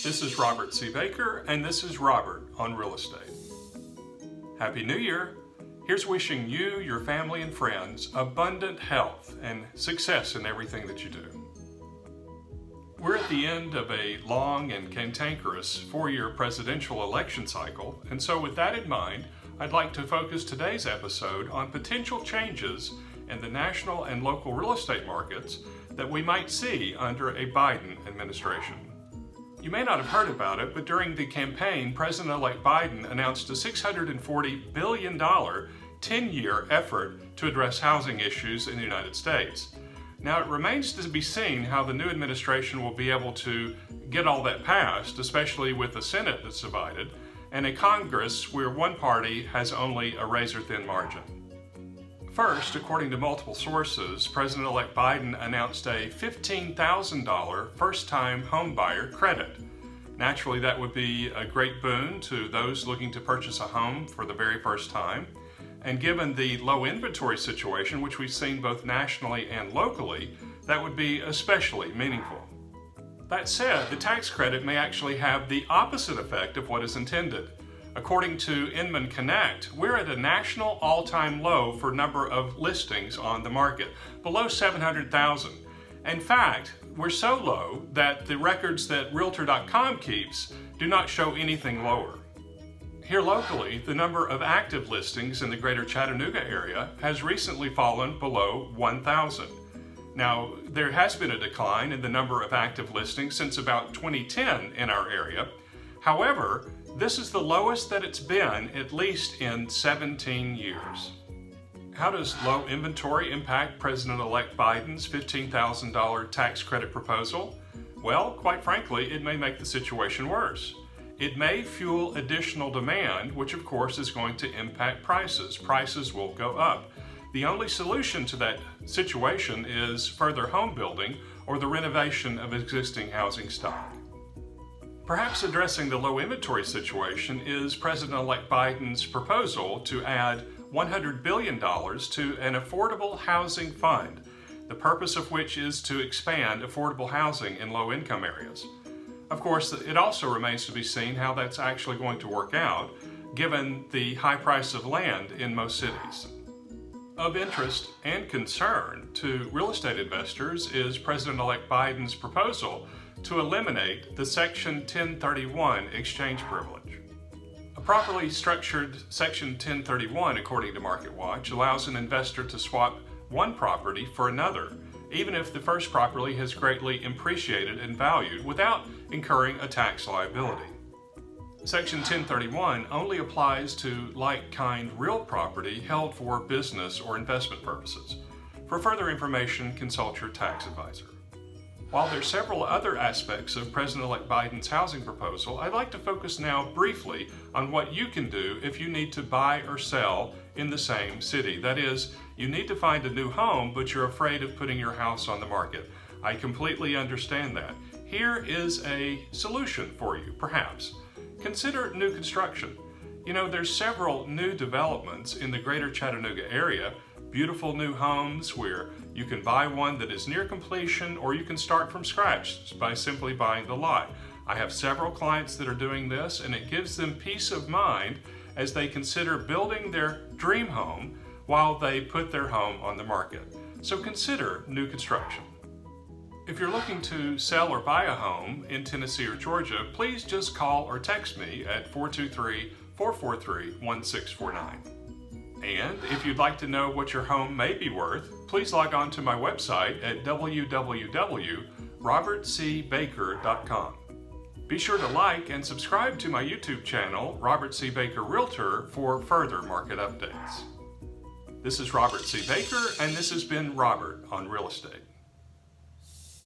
This is Robert C. Baker, and this is Robert on Real Estate. Happy New Year! Here's wishing you, your family, and friends abundant health and success in everything that you do. We're at the end of a long and cantankerous 4-year presidential election cycle, and so with that in mind, I'd like to focus today's episode on potential changes in the national and local real estate markets that we might see under a Biden administration. You may not have heard about it, but during the campaign, President-elect Biden announced a $640 billion 10-year effort to address housing issues in the United States. Now, it remains to be seen how the new administration will be able to get all that passed, especially with a Senate that's divided, and a Congress where one party has only a razor-thin margin. First, according to multiple sources, President-elect Biden announced a $15,000 first-time homebuyer credit. Naturally, that would be a great boon to those looking to purchase a home for the very first time. And given the low inventory situation, which we've seen both nationally and locally, that would be especially meaningful. That said, the tax credit may actually have the opposite effect of what is intended. According to Inman Connect, we're at a national all-time low for number of listings on the market, below 700,000. In fact, we're so low that the records that Realtor.com keeps do not show anything lower. Here locally, the number of active listings in the greater Chattanooga area has recently fallen below 1,000. Now, there has been a decline in the number of active listings since about 2010 in our area. However, this is the lowest that it's been at least in 17 years. How does low inventory impact President-elect Biden's $15,000 tax credit proposal? Well, quite frankly, it may make the situation worse. It may fuel additional demand, which of course is going to impact prices. Prices will go up. The only solution to that situation is further home building or the renovation of existing housing stock. Perhaps addressing the low inventory situation is President-elect Biden's proposal to add $100 billion to an affordable housing fund, the purpose of which is to expand affordable housing in low-income areas. Of course, it also remains to be seen how that's actually going to work out, given the high price of land in most cities. Of interest and concern to real estate investors is President-elect Biden's proposal to eliminate the Section 1031 exchange privilege. A properly structured Section 1031, according to MarketWatch, allows an investor to swap one property for another, even if the first property has greatly appreciated in value without incurring a tax liability. Section 1031 only applies to like-kind real property held for business or investment purposes. For further information, consult your tax advisor. While there are several other aspects of President-elect Biden's housing proposal, I'd like to focus now briefly on what you can do if you need to buy or sell in the same city. That is, you need to find a new home, but you're afraid of putting your house on the market. I completely understand that. Here is a solution for you, perhaps. Consider new construction. You know, there's several new developments in the greater Chattanooga area, beautiful new homes where you can buy one that is near completion, or you can start from scratch by simply buying the lot. I have several clients that are doing this, and it gives them peace of mind as they consider building their dream home while they put their home on the market. So consider new construction. If you're looking to sell or buy a home in Tennessee or Georgia, please just call or text me at 423-443-1649. And if you'd like to know what your home may be worth, please log on to my website at www.robertcbaker.com. Be sure to like and subscribe to my YouTube channel, Robert C. Baker Realtor, for further market updates. This is Robert C. Baker, and this has been Robert on Real Estate.